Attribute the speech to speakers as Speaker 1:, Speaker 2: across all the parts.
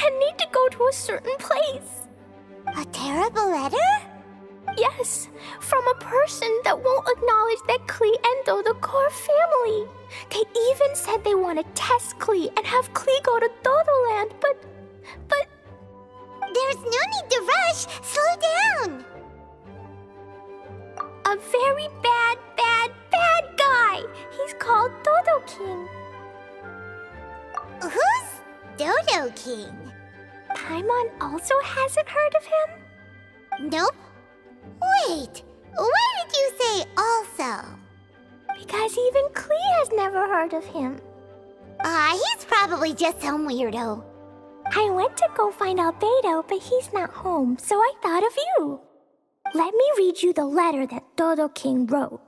Speaker 1: and need to go to a certain place.
Speaker 2: A terrible letter?
Speaker 1: Yes, from a person that won't acknowledge that Klee and Dodoko are family. They even said they want to test Klee and have Klee go to Dodoland, but...
Speaker 2: There's no need to rush. Slow down.
Speaker 1: A very bad guy. He's called Dodo King.
Speaker 2: Who's Dodo King?
Speaker 1: Paimon also hasn't heard of him?
Speaker 2: Nope. Wait, why did you say also?
Speaker 1: Because even Klee has never heard of him.
Speaker 2: He's probably just some weirdo.
Speaker 1: I went to go find Albedo, but he's not home, so I thought of you. Let me read you the letter that Dodo King wrote.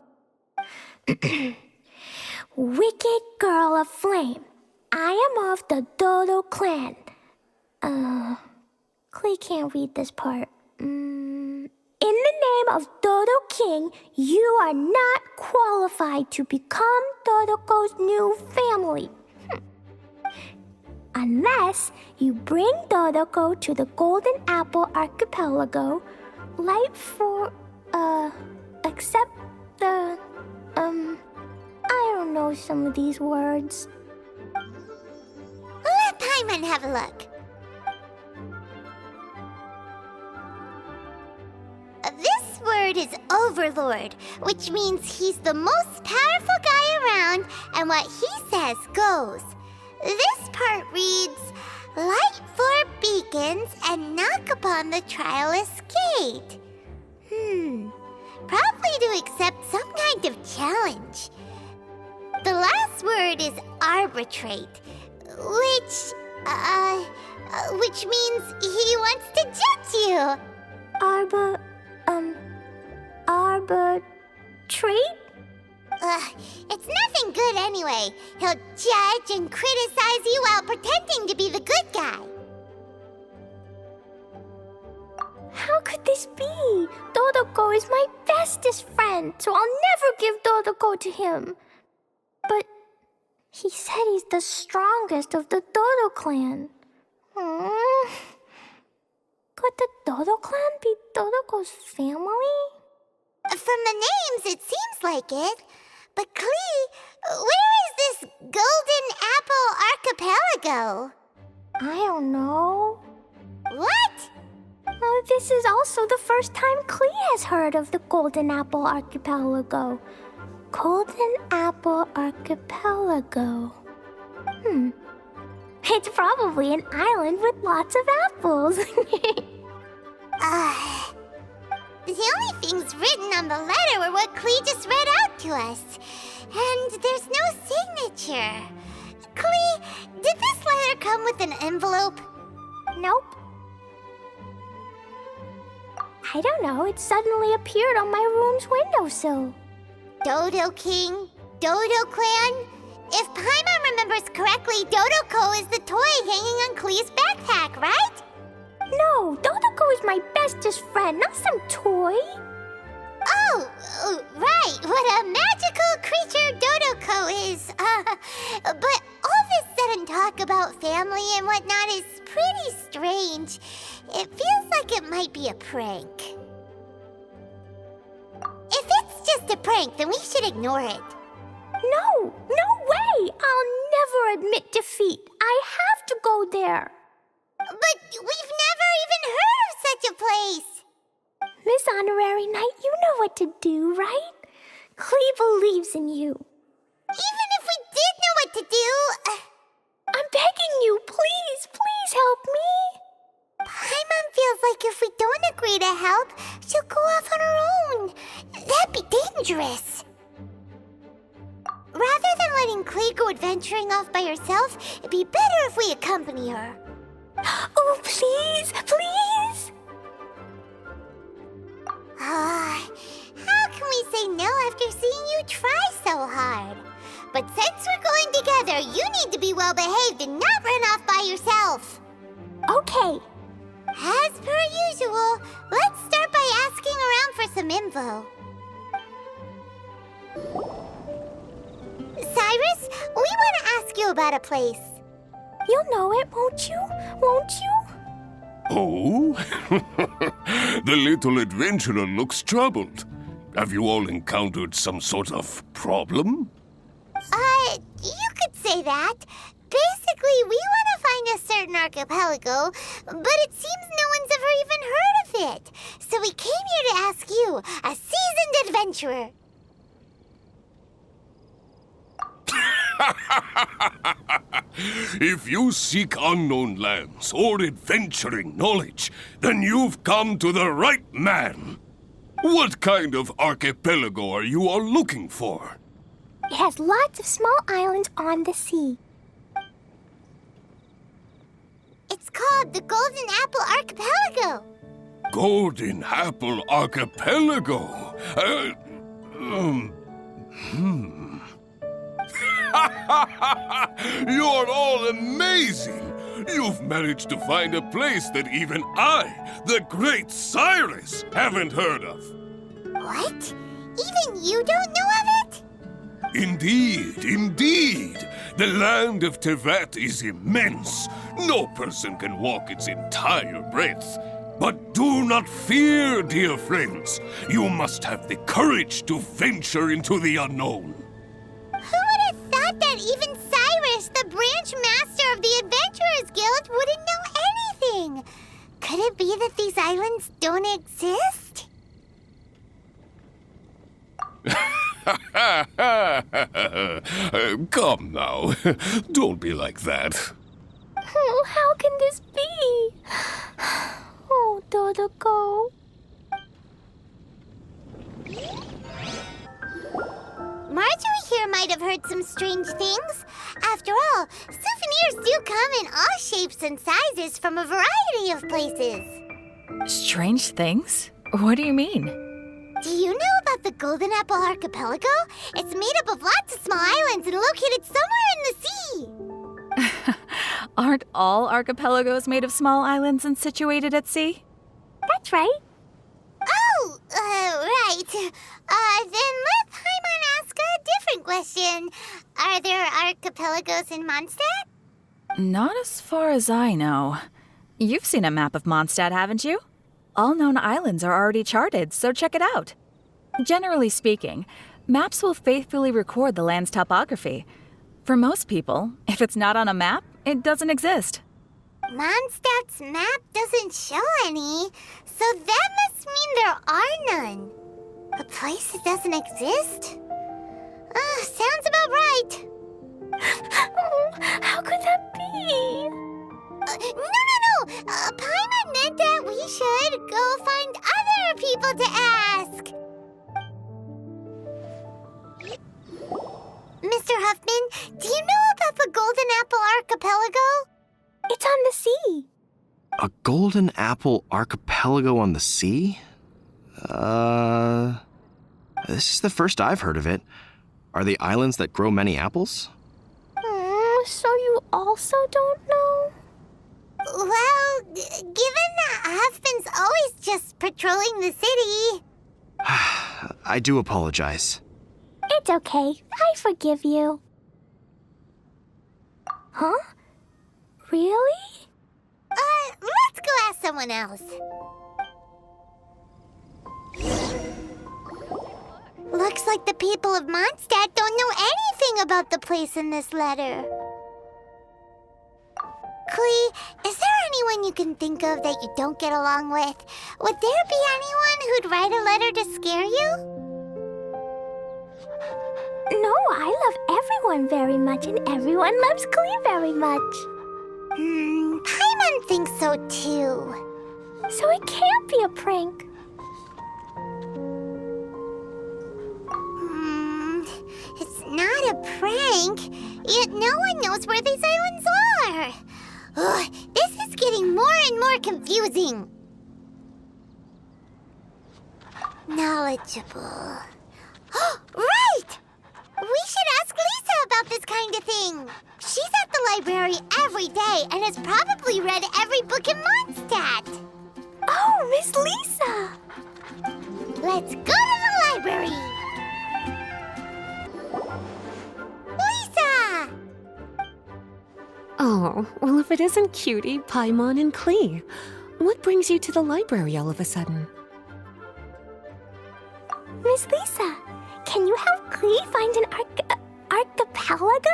Speaker 1: Wicked girl of flame, I am of the Dodo clan. Klee can't read this part. In the name of Dodo King, you are not qualified to become Dodoko's new family. Unless you bring Dodoko to the Golden Apple Archipelago, except the, I don't know some of these words.
Speaker 2: Let Paimon have a look. This word is Overlord, which means he's the most powerful guy around, and what he says goes. This part reads, light 4 beacons and knock upon the trialist gate. Probably to accept some kind of challenge. The last word is arbitrate, which means he wants to judge you.
Speaker 1: Arbitrate?
Speaker 2: It's nothing good anyway. He'll judge and criticize you while pretending to be the good guy.
Speaker 1: How could this be? Dodoko is my bestest friend, so I'll never give Dodoko to him. But he said he's the strongest of the Dodo clan. Could the Dodo clan be Dodoko's family?
Speaker 2: From the names, it seems like it. But Klee, where is this Golden Apple Archipelago?
Speaker 1: I don't know.
Speaker 2: What?
Speaker 1: This is also the first time Klee has heard of the Golden Apple Archipelago. Golden Apple Archipelago. It's probably an island with lots of apples.
Speaker 2: The only things written on the letter were what Klee just read out to us. And there's no signature. Klee, did this letter come with an envelope?
Speaker 1: Nope. I don't know, it suddenly appeared on my room's windowsill.
Speaker 2: Dodo King, Dodo Clan? If Paimon remembers correctly, Dodoko is the toy hanging on Klee's backpack, right?
Speaker 1: No, Dodoko is my bestest friend, not some toy.
Speaker 2: Oh, right, what a magical creature Dodoko is. But all this sudden talk about family and whatnot is pretty strange. It feels like it might be a prank. If it's just a prank, then we should ignore it.
Speaker 1: No way! I'll never admit defeat. I have to go there.
Speaker 2: But we've never even heard of such a place.
Speaker 1: Miss Honorary Knight, you know what to do, right? Klee believes in you.
Speaker 2: Even if we did know what to do...
Speaker 1: I'm begging you, please help me.
Speaker 2: Paimon feels like if we don't agree to help, she'll go off on her own. That'd be dangerous. Rather than letting Klee go adventuring off by herself, it'd be better if we accompany her.
Speaker 1: Oh, please!
Speaker 2: How can we say no after seeing you try so hard? But since we're going together, you need to be well behaved and not run off by yourself.
Speaker 1: Okay.
Speaker 2: As per usual, let's start by asking around for some info. Cyrus, we want to ask you about a place.
Speaker 1: You'll know it, won't you? Won't you?
Speaker 3: Oh? The little adventurer looks troubled. Have you all encountered some sort of problem?
Speaker 2: You could say that. Basically, we want to find a certain archipelago, but it seems no one's ever even heard of it. So we came here to ask you, a seasoned adventurer.
Speaker 3: If you seek unknown lands or adventuring knowledge, then you've come to the right man. What kind of archipelago are you all looking for?
Speaker 1: It has lots of small islands on the sea.
Speaker 2: It's called the Golden Apple Archipelago.
Speaker 3: Golden Apple Archipelago? You're all amazing! You've managed to find a place that even I, the great Cyrus, haven't heard of.
Speaker 2: What? Even you don't know of it?
Speaker 3: Indeed, indeed. The land of Tevat is immense. No person can walk its entire breadth. But do not fear, dear friends. You must have the courage to venture into the unknown.
Speaker 2: Who would have thought that even Cyrus, the branch master of the Adventurers Guild, wouldn't know anything? Could it be that these islands don't exist?
Speaker 3: Come now. Don't be like that.
Speaker 1: Oh, how can this be? Oh, Dodoko.
Speaker 2: Marjorie here might have heard some strange things. After all, souvenirs do come in all shapes and sizes from a variety of places.
Speaker 4: Strange things? What do you mean?
Speaker 2: Do you know about the Golden Apple Archipelago? It's made up of lots of small islands and located somewhere in the sea.
Speaker 4: Aren't all archipelagos made of small islands and situated at sea?
Speaker 1: That's right.
Speaker 2: Oh, right. Then let Paimon ask a different question. Are there archipelagos in Mondstadt?
Speaker 4: Not as far as I know. You've seen a map of Mondstadt, haven't you? All known islands are already charted, so check it out. Generally speaking, maps will faithfully record the land's topography. For most people, if it's not on a map, it doesn't exist.
Speaker 2: Mondstadt's map doesn't show any, so that must mean there are none. A place that doesn't exist? Sounds about right.
Speaker 1: Oh, how could that be?
Speaker 2: No. Paimon meant that we should go find other people to ask. Mr. Huffman, do you know about the Golden Apple Archipelago?
Speaker 1: It's on the sea.
Speaker 5: A golden apple archipelago on the sea? This is the first I've heard of it. Are they islands that grow many apples?
Speaker 1: So you also don't know?
Speaker 2: Well, given that Huffman's always just patrolling the city.
Speaker 5: I do apologize.
Speaker 1: It's okay. I forgive you. Huh? Really?
Speaker 2: Let's go ask someone else. Looks like the people of Mondstadt don't know anything about the place in this letter. Klee, is there anyone you can think of that you don't get along with? Would there be anyone who'd write a letter to scare you?
Speaker 1: No, I love everyone very much, and everyone loves Klee very much.
Speaker 2: Paimon thinks so too.
Speaker 1: So it can't be a prank.
Speaker 2: It's not a prank, yet no one knows where these islands are. Ugh, this is getting more and more confusing. Knowledgeable. Right! We should ask Lisa about this kind of thing. She's at the library every day and has probably read every book in Mondstadt.
Speaker 1: Oh, Miss Lisa!
Speaker 2: Let's go to the library. Lisa!
Speaker 6: Oh, well, if it isn't Cutie, Paimon, and Klee, what brings you to the library all of a sudden?
Speaker 1: Miss Lisa, can you help Klee find an archipelago?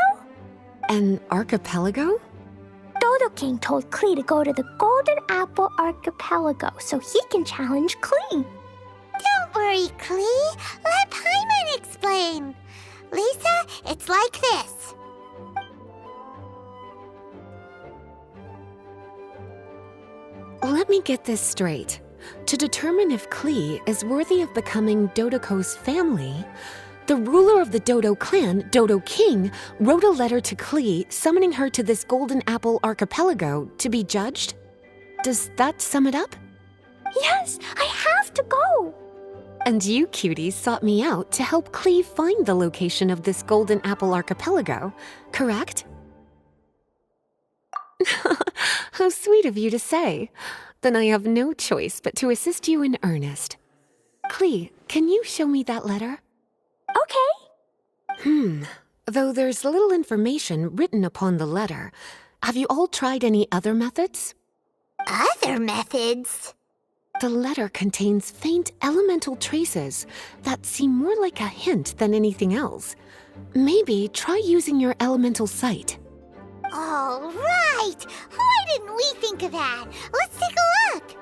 Speaker 6: An archipelago?
Speaker 1: Dodo King told Klee to go to the Golden Apple Archipelago so he can challenge Klee.
Speaker 2: Don't worry, Klee. Let Paimon explain. Lisa, it's like this.
Speaker 6: Let me get this straight. To determine if Klee is worthy of becoming Dodoco's family, the ruler of the Dodo clan, Dodo King, wrote a letter to Klee summoning her to this Golden Apple Archipelago to be judged? Does that sum it up?
Speaker 1: Yes, I have to go.
Speaker 6: And you, Cutie, sought me out to help Klee find the location of this Golden Apple Archipelago, correct? How sweet of you to say. Then I have no choice but to assist you in earnest. Klee, can you show me that letter?
Speaker 1: Okay.
Speaker 6: Though there's little information written upon the letter, have you all tried any other methods?
Speaker 2: Other methods?
Speaker 6: The letter contains faint elemental traces that seem more like a hint than anything else. Maybe try using your elemental sight.
Speaker 2: All right. Why didn't we think of that? Let's take a look.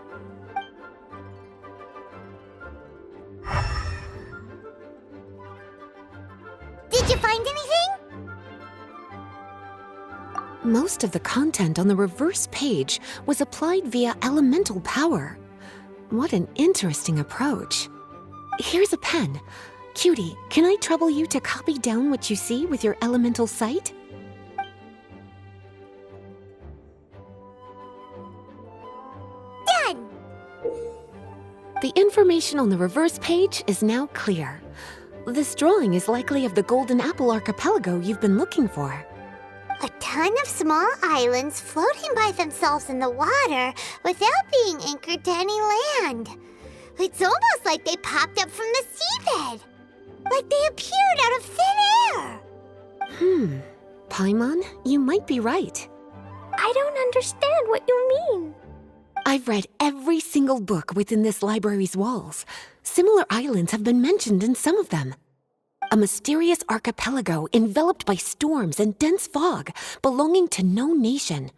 Speaker 2: Did you find anything?
Speaker 6: Most of the content on the reverse page was applied via elemental power. What an interesting approach. Here's a pen. Cutie, can I trouble you to copy down what you see with your elemental sight?
Speaker 2: Done.
Speaker 6: The information on the reverse page is now clear. This drawing is likely of the Golden Apple Archipelago you've been looking for.
Speaker 2: A ton of small islands floating by themselves in the water without being anchored to any land. It's almost like they popped up from the seabed. Like they appeared out of thin air.
Speaker 6: Paimon, you might be right.
Speaker 1: I don't understand what you mean.
Speaker 6: I've read every single book within this library's walls. Similar islands have been mentioned in some of them. A mysterious archipelago enveloped by storms and dense fog, belonging to no nation.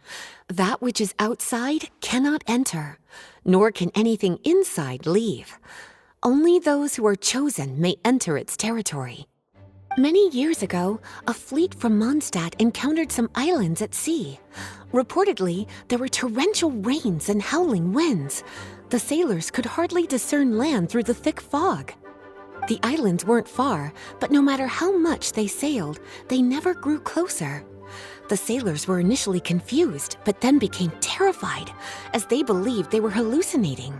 Speaker 6: That which is outside cannot enter, nor can anything inside leave. Only those who are chosen may enter its territory. Many years ago, a fleet from Mondstadt encountered some islands at sea. Reportedly, there were torrential rains and howling winds. The sailors could hardly discern land through the thick fog. The islands weren't far, but no matter how much they sailed, they never grew closer. The sailors were initially confused, but then became terrified, as they believed they were hallucinating.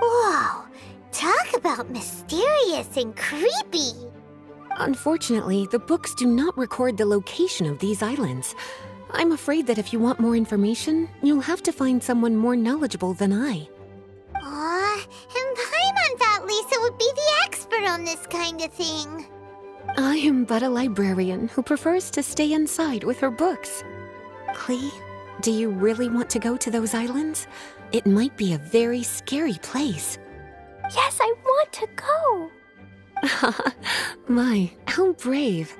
Speaker 2: Whoa, talk about mysterious and creepy.
Speaker 6: Unfortunately, the books do not record the location of these islands. I'm afraid that if you want more information, you'll have to find someone more knowledgeable than I.
Speaker 2: Aw, and Paimon thought Lisa would be the expert on this kind of thing.
Speaker 6: I am but a librarian who prefers to stay inside with her books. Klee, do you really want to go to those islands? It might be a very scary place.
Speaker 1: Yes, I want to go.
Speaker 6: My, how brave.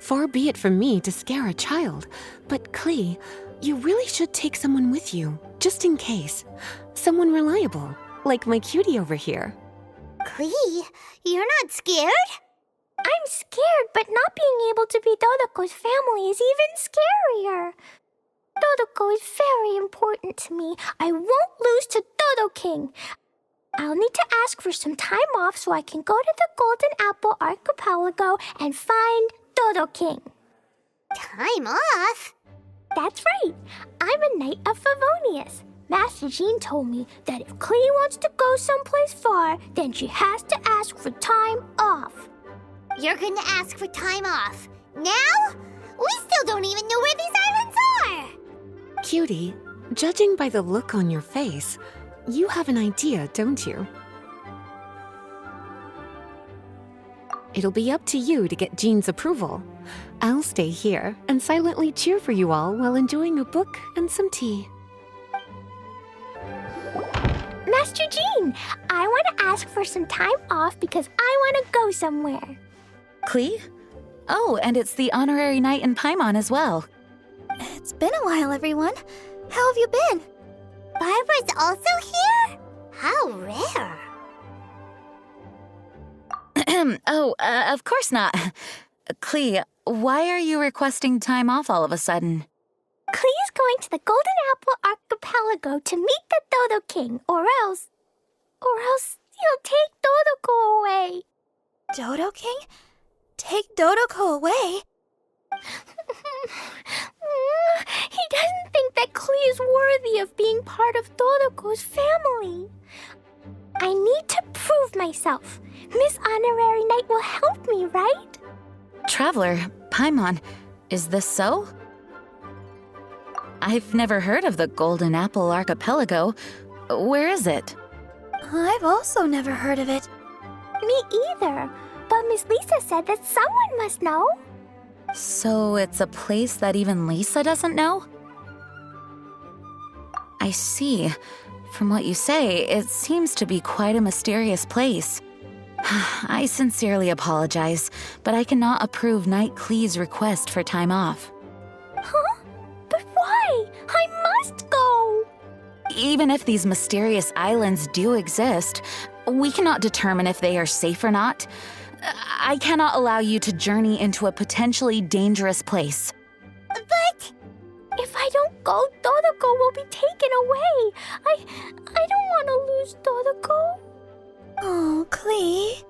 Speaker 6: Far be it from me to scare a child, but Klee, you really should take someone with you, just in case. Someone reliable, like my cutie over here.
Speaker 2: Klee, you're not scared?
Speaker 1: I'm scared, but not being able to be Dodoco's family is even scarier. Dodoco is very important to me. I won't lose to Dodo King. I'll need to ask for some time off so I can go to the Golden Apple Archipelago and find Dodo King.
Speaker 2: Time off?
Speaker 1: That's right. I'm a Knight of Favonius. Master Jean told me that if Klee wants to go someplace far, then she has to ask for time off.
Speaker 2: You're gonna ask for time off. Now? We still don't even know where these islands are!
Speaker 6: Cutie, judging by the look on your face, you have an idea, don't you? It'll be up to you to get Jean's approval. I'll stay here and silently cheer for you all while enjoying a book and some tea.
Speaker 1: Master Jean, I want to ask for some time off because I want to go somewhere.
Speaker 4: Klee? Oh, and it's the honorary knight in Paimon as well.
Speaker 7: It's been a while, everyone. How have you been?
Speaker 2: Barbara's also here? How rare.
Speaker 4: Of course not. Klee, why are you requesting time off all of a sudden?
Speaker 1: Klee's going to the Golden Apple Archipelago to meet the Dodo King, or else he'll take Dodoko away.
Speaker 7: Dodo King? Take Dodoko away?
Speaker 1: He doesn't think that Klee is worthy of being part of Dodoko's family. I need to prove myself. Miss Honorary Knight will help me, right?
Speaker 4: Traveler, Paimon, is this so? I've never heard of the Golden Apple Archipelago. Where is it?
Speaker 7: I've also never heard of it.
Speaker 1: Me either. But Miss Lisa said that someone must know.
Speaker 4: So it's a place that even Lisa doesn't know? I see. From what you say, it seems to be quite a mysterious place. I sincerely apologize, but I cannot approve Knight Klee's request for time off.
Speaker 1: Huh? But why? I must go!
Speaker 4: Even if these mysterious islands do exist, we cannot determine if they are safe or not. I cannot allow you to journey into a potentially dangerous place.
Speaker 2: But
Speaker 1: If I don't go, Dodoko will be taken away. I don't want to lose Dodoko.
Speaker 7: Oh, Klee.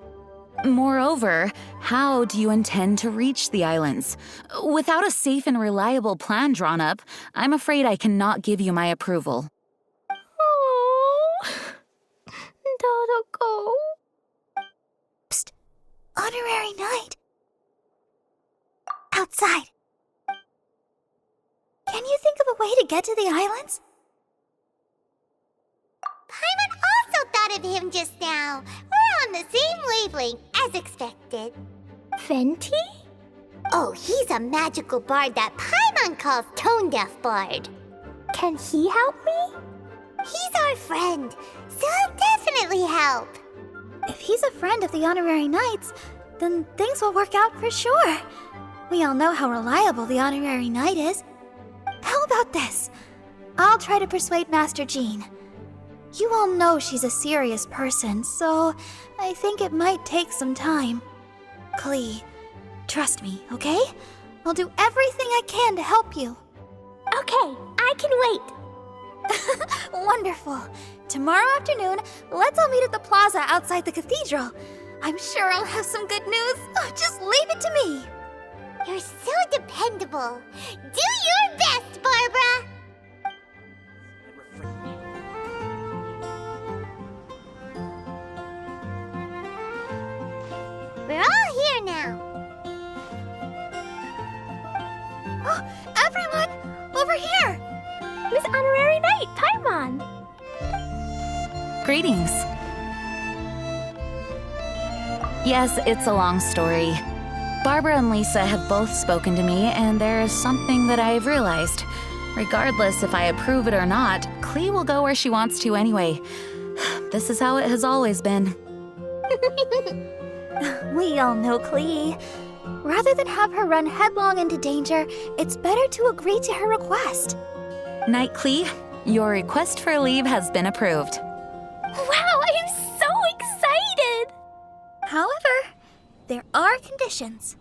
Speaker 4: Moreover, how do you intend to reach the islands? Without a safe and reliable plan drawn up, I'm afraid I cannot give you my approval.
Speaker 1: Oh, Dodoko.
Speaker 7: Psst. Honorary Knight. Outside. Can you think of a way to get to the islands?
Speaker 2: Paimon also thought of him just now. We're on the same wavelength, as expected.
Speaker 1: Venti?
Speaker 2: Oh, he's a magical bard that Paimon calls Tone Deaf Bard.
Speaker 1: Can he help me?
Speaker 2: He's our friend, so he'll definitely help.
Speaker 7: If he's a friend of the Honorary Knights, then things will work out for sure. We all know how reliable the Honorary Knight is. How about this? I'll try to persuade Master Jean. You all know she's a serious person, so I think it might take some time. Klee, trust me, okay? I'll do everything I can to help you.
Speaker 1: Okay, I can wait.
Speaker 7: Wonderful. Tomorrow afternoon, let's all meet at the plaza outside the cathedral. I'm sure I'll have some good news. Oh, just leave it to me.
Speaker 2: You're so dependable. Do your best, Barbara! We're all here now.
Speaker 7: Oh, everyone, over here.
Speaker 1: Miss Honorary Knight, Paimon.
Speaker 4: Greetings. Yes, it's a long story. Barbara and Lisa have both spoken to me, and there is something that I've realized. Regardless if I approve it or not, Klee will go where she wants to anyway. This is how it has always been.
Speaker 7: We all know Klee. Rather than have her run headlong into danger, it's better to agree to her request.
Speaker 4: Knight Klee, your request for leave has been approved.
Speaker 1: Wow, I'm so excited!
Speaker 7: However, there are conditions.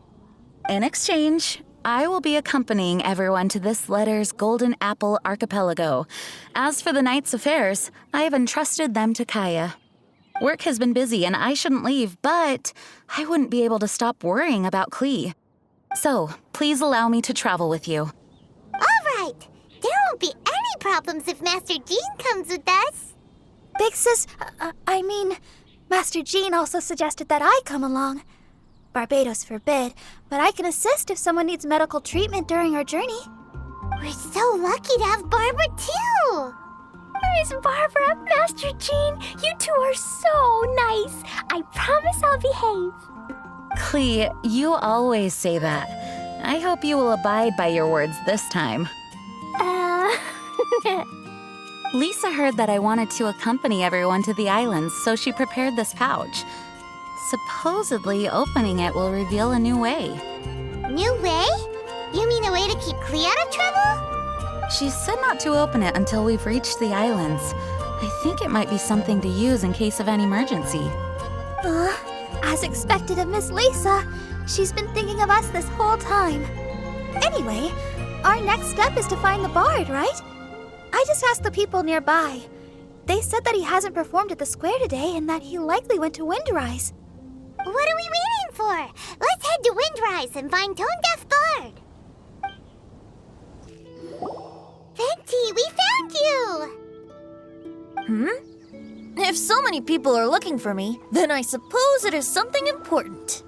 Speaker 4: In exchange, I will be accompanying everyone to this letter's Golden Apple Archipelago. As for the Knight's affairs, I have entrusted them to Kaya. Work has been busy and I shouldn't leave, but I wouldn't be able to stop worrying about Klee. So, please allow me to travel with you.
Speaker 2: All right. There won't be any problems if Master Jean comes with us.
Speaker 7: Big Sis, Master Jean also suggested that I come along. Barbados forbid, but I can assist if someone needs medical treatment during our journey.
Speaker 2: We're so lucky to have Barbara, too.
Speaker 1: Miss Barbara, Master Jean, you two are so nice. I promise I'll behave.
Speaker 4: Klee, you always say that.
Speaker 8: I hope you will abide by your words this time. Lisa heard that I wanted to accompany everyone to the islands, so she prepared this pouch. Supposedly, opening it will reveal a new way.
Speaker 2: New way? You mean a way to keep Klee out of trouble?
Speaker 8: She said not to open it until we've reached the islands. I think it might be something to use in case of an emergency.
Speaker 7: As expected of Miss Lisa, she's been thinking of us this whole time. Anyway, our next step is to find the bard, right? I just asked the people nearby. They said that he hasn't performed at the square today and that he likely went to Windrise.
Speaker 2: What are we waiting for? Let's head to Windrise and find Tone Deaf Bard. Venti, we found you!
Speaker 9: If so many people are looking for me, then I suppose it is something important.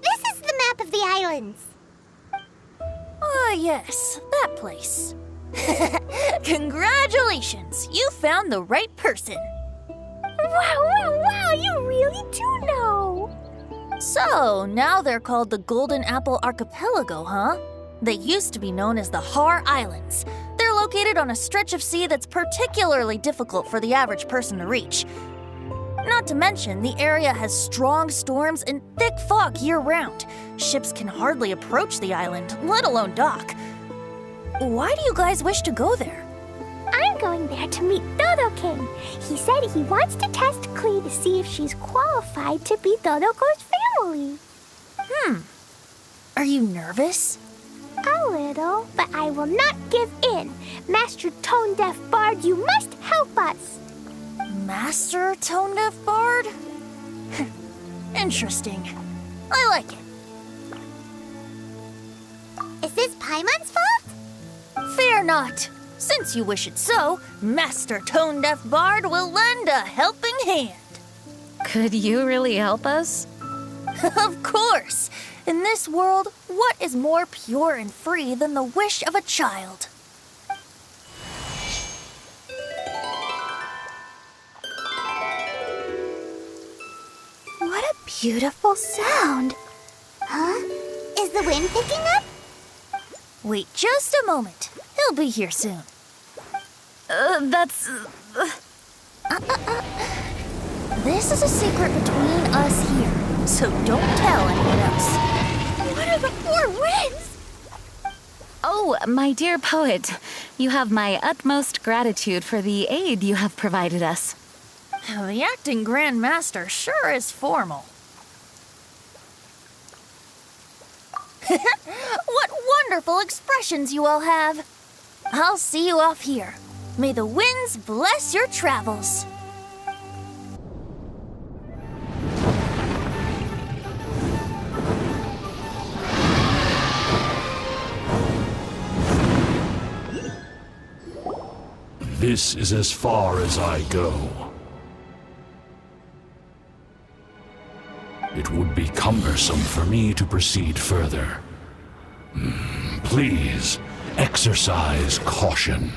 Speaker 2: This is the map of the islands.
Speaker 9: Ah, yes, that place. Congratulations, you found the right person.
Speaker 1: Wow, you really do know.
Speaker 9: So, now they're called the Golden Apple Archipelago, huh? They used to be known as the Har Islands. They're located on a stretch of sea that's particularly difficult for the average person to reach. Not to mention, the area has strong storms and thick fog year-round. Ships can hardly approach the island, let alone dock. Why do you guys wish to go there?
Speaker 1: I'm going there to meet Dodo King. He said he wants to test Klee to see if she's qualified to be Dodoko's family.
Speaker 9: Are you nervous?
Speaker 1: A little, but I will not give in. Master Tone Deaf Bard, you must help us.
Speaker 9: Master Tone Deaf Bard? Interesting. I like it.
Speaker 2: Is this Paimon's fault?
Speaker 9: Fear not. Since you wish it so, Master Tone Deaf Bard will lend a helping hand.
Speaker 8: Could you really help us?
Speaker 9: Of course. In this world, what is more pure and free than the wish of a child?
Speaker 7: What a beautiful sound.
Speaker 2: Huh? Is the wind picking up?
Speaker 9: Wait just a moment. He'll be here soon. This is a secret between us here, so don't tell anyone else.
Speaker 7: What are the four winds?
Speaker 8: Oh, my dear poet, you have my utmost gratitude for the aid you have provided us.
Speaker 9: The acting Grand Master sure is formal. What wonderful expressions you all have. I'll see you off here. May the winds bless your travels.
Speaker 10: This is as far as I go. It would be cumbersome for me to proceed further. Please, exercise caution.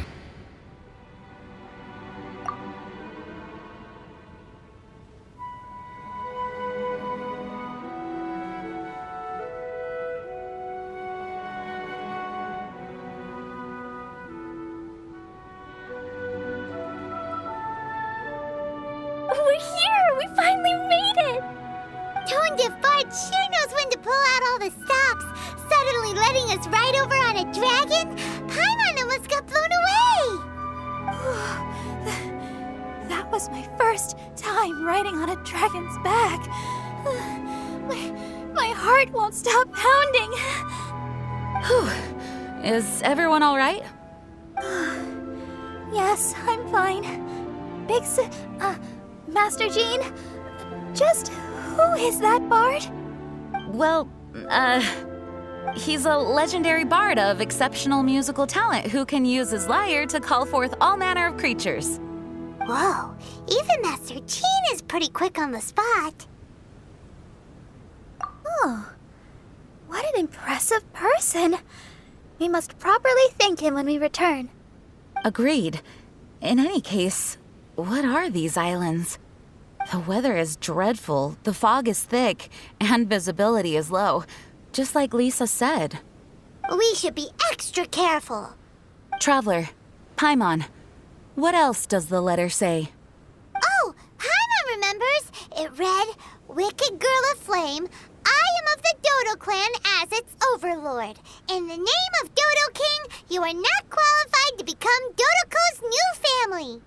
Speaker 1: We're here! We finally made it!
Speaker 2: Tone Deaf Bard sure knows when to pull out all the stops. Suddenly letting us ride over on a dragon? Paimon almost got blown away!
Speaker 7: That was my first time riding on a dragon's back. My heart won't stop pounding.
Speaker 8: Is everyone all right?
Speaker 7: Yes, I'm fine. Master Jean, just who is that bard?
Speaker 8: Well, he's a legendary bard of exceptional musical talent who can use his lyre to call forth all manner of creatures.
Speaker 2: Whoa, even Master Jean is pretty quick on the spot.
Speaker 7: Oh, what an impressive person. We must properly thank him when we return.
Speaker 8: Agreed. In any case, what are these islands? The weather is dreadful, the fog is thick, and visibility is low. just like Lisa said.
Speaker 2: We should be extra careful.
Speaker 8: Traveler, Paimon, what else does the letter say?
Speaker 2: Oh, Paimon remembers. It read, Wicked Girl of Flame, I am of the Dodo clan as its overlord. In the name of Dodo King, you are not qualified to become Dodoco's new family.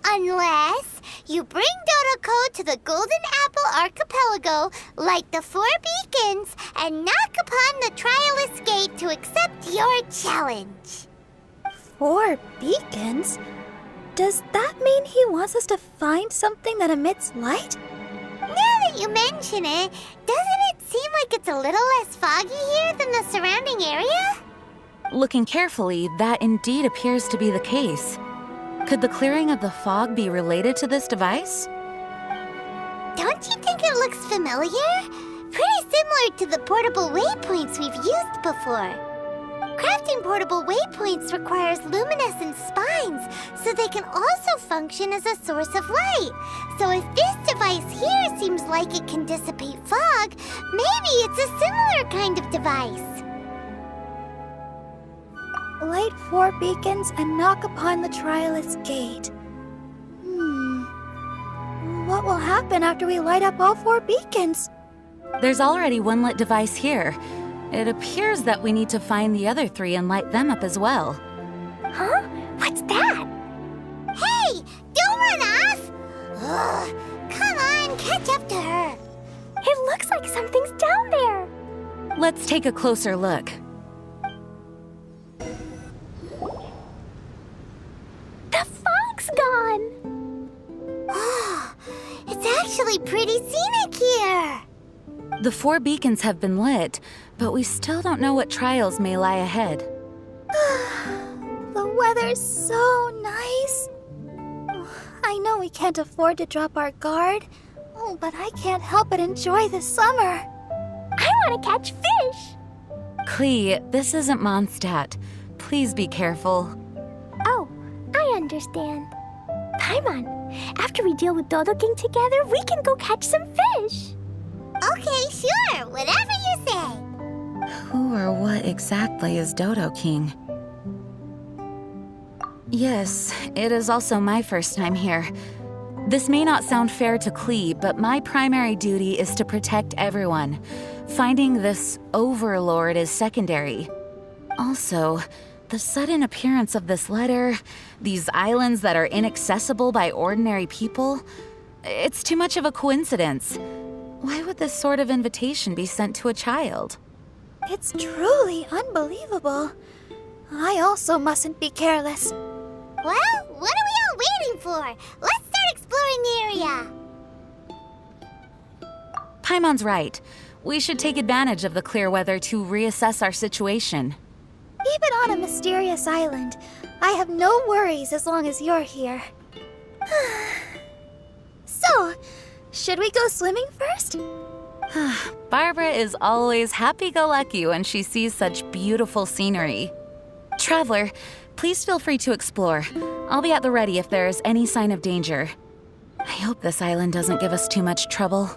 Speaker 2: Unless you bring Dodoco to the Golden Apple Archipelago, light the 4 beacons, and knock upon the Trialist Gate to accept your challenge.
Speaker 7: 4 beacons? Does that mean he wants us to find something that emits light?
Speaker 2: Now that you mention it, doesn't it seem like it's a little less foggy here than the surrounding area?
Speaker 8: Looking carefully, that indeed appears to be the case. Could the clearing of the fog be related to this device?
Speaker 2: Don't you think it looks familiar? Pretty similar to the portable waypoints we've used before. Crafting portable waypoints requires luminescent spines, so they can also function as a source of light. So if this device here seems like it can dissipate fog, maybe it's a similar kind of device.
Speaker 7: Light 4 beacons and knock upon the Trialist Gate. What will happen after we light up all 4 beacons?
Speaker 8: There's already one lit device here. It appears that we need to find the other 3 and light them up as well.
Speaker 2: Huh? What's that? Hey! Don't run off! Ugh, come on, catch up to her.
Speaker 1: It looks like something's down there.
Speaker 8: Let's take a closer look.
Speaker 1: The fog's gone.
Speaker 2: It's actually pretty scenic here.
Speaker 8: The 4 beacons have been lit, but we still don't know what trials may lie ahead.
Speaker 7: The weather's so nice. I know we can't afford to drop our guard, but I can't help but enjoy the summer.
Speaker 1: I want to catch fish.
Speaker 8: Klee, this isn't Mondstadt. Please be careful.
Speaker 1: Oh, I understand. Paimon, after we deal with Dodo King together, we can go catch some fish.
Speaker 2: Okay, sure, whatever you say.
Speaker 8: Who or what exactly is Dodo King? Yes, it is also my first time here. This may not sound fair to Klee, but my primary duty is to protect everyone. Finding this overlord is secondary. Also, the sudden appearance of this letter, these islands that are inaccessible by ordinary people, it's too much of a coincidence. Why would this sort of invitation be sent to a child?
Speaker 7: It's truly unbelievable. I also mustn't be careless.
Speaker 2: Well, what are we all waiting for? Let's start exploring the area.
Speaker 8: Paimon's right. We should take advantage of the clear weather to reassess our situation.
Speaker 7: Even on a mysterious island, I have no worries as long as you're here. So, should we go swimming first?
Speaker 8: Barbara is always happy-go-lucky when she sees such beautiful scenery. Traveler, please feel free to explore. I'll be at the ready if there is any sign of danger. I hope this island doesn't give us too much trouble.